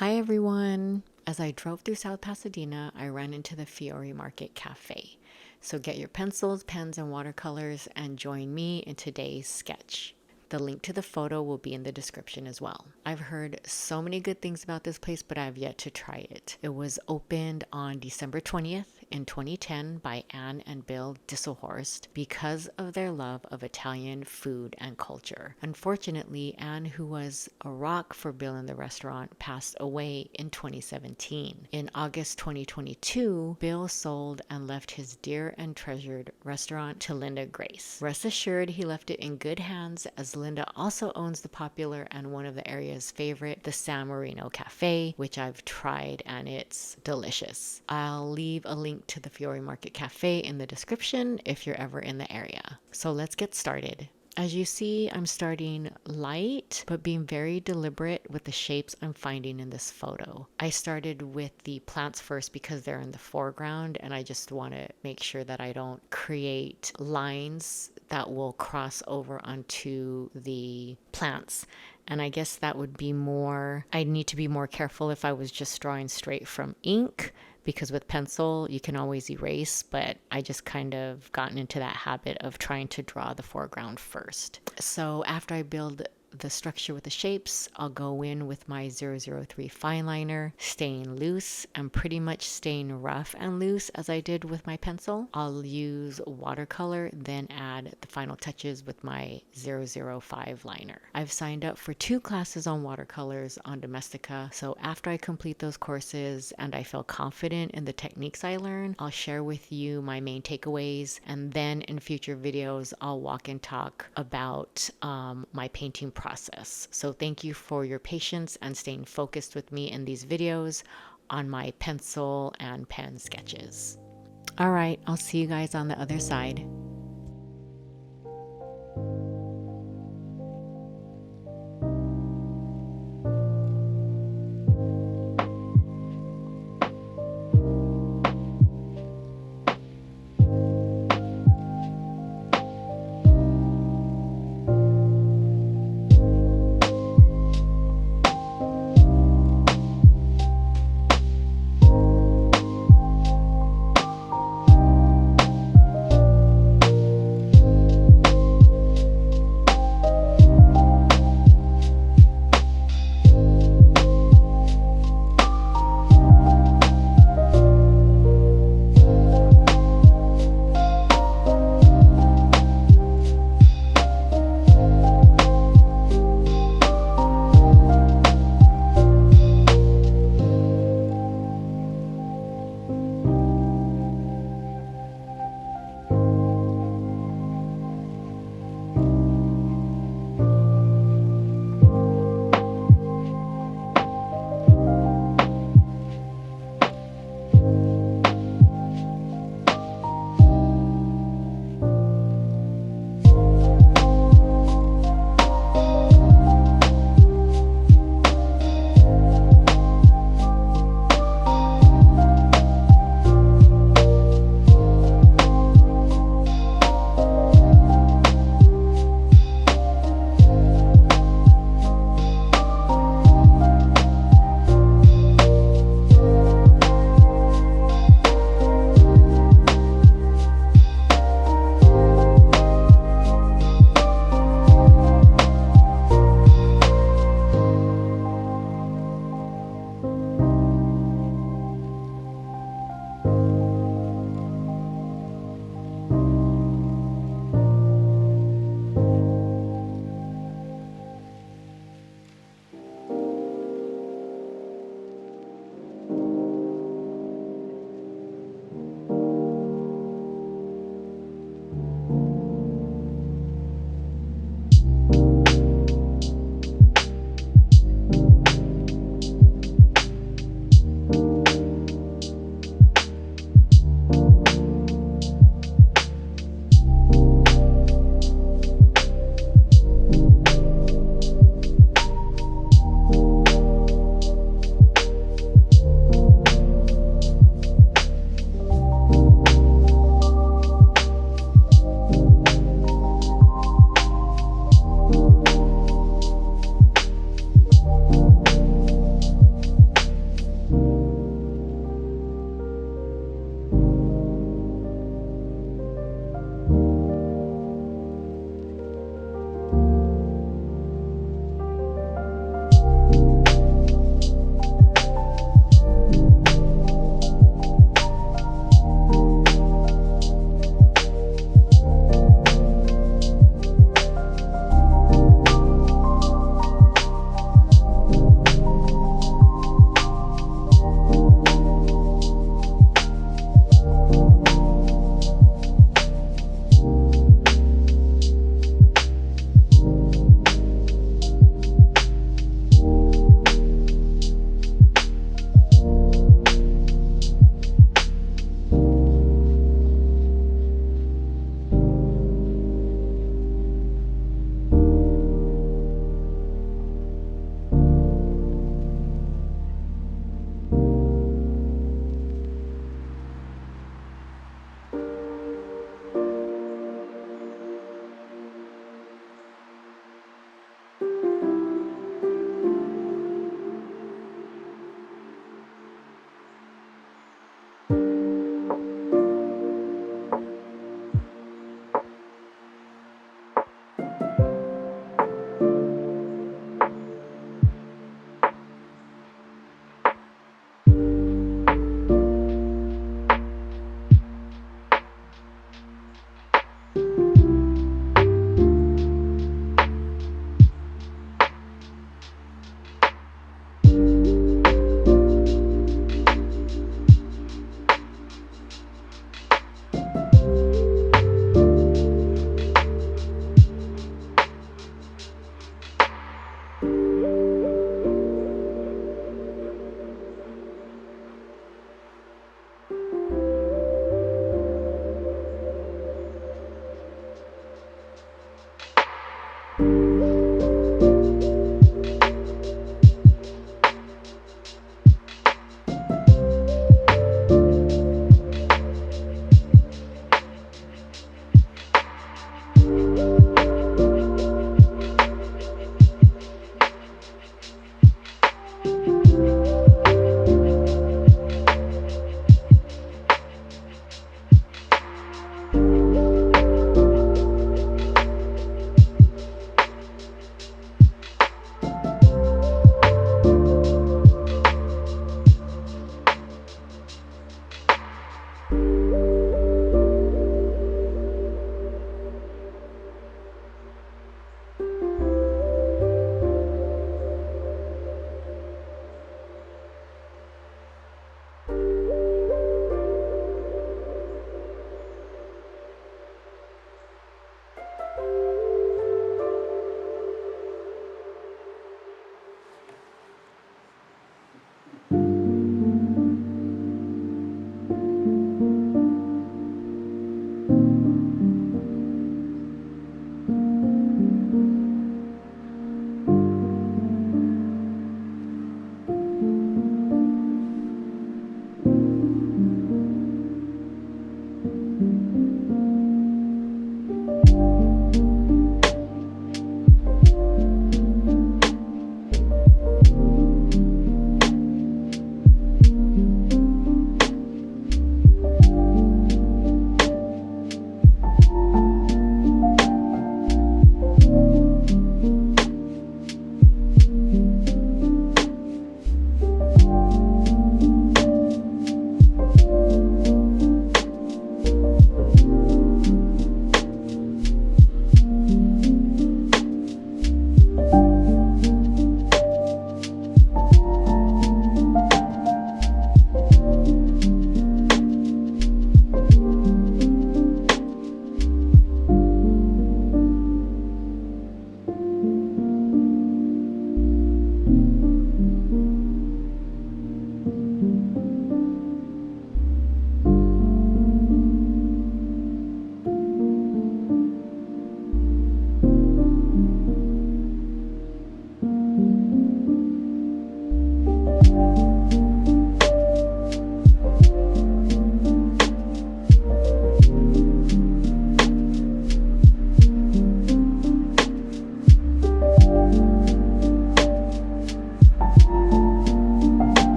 Hi everyone! As I drove through South Pasadena, I ran into the Fiore Market Café. So get your pencils, pens, and watercolors and join me in today's sketch. The link to the photo will be in the description as well. I've heard so many good things about this place, but I've yet to try it. It was opened on December 20th in 2010 by Anne and Bill Disselhorst because of their love of Italian food and culture. Unfortunately, Anne, who was a rock for Bill in the restaurant, passed away in 2017. In August 2022, Bill sold and left his dear and treasured restaurant to Linda Grace. Rest assured, he left it in good hands, as Linda also owns the popular and one of the area's favorite, the Marino Cafe, which I've tried and it's delicious. I'll leave a link to the Fiore Market Cafe in the description if you're ever in the area. So let's get started. As you see, I'm starting light, but being very deliberate with the shapes I'm finding in this photo. I started with the plants first because they're in the foreground, and I just want to make sure that I don't create lines that will cross over onto the plants. And I guess that would be more, I'd need to be more careful if I was just drawing straight from ink, because with pencil you can always erase, but I just kind of gotten into that habit of trying to draw the foreground first. So after I build the structure with the shapes, I'll go in with my 003 Fineliner, staying loose and pretty much staying rough and loose as I did with my pencil. I'll use watercolor, then add the final touches with my 005 liner. I've signed up for 2 classes on watercolors on Domestika, so after I complete those courses and I feel confident in the techniques I learn, I'll share with you my main takeaways, and then in future videos I'll walk and talk about my painting process. So thank you for your patience and staying focused with me in these videos on my pencil and pen sketches. All right, I'll see you guys on the other side.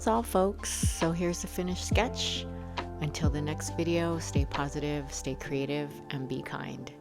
all, folks. So here's the finished sketch. Until the next video, stay positive, stay creative, and be kind.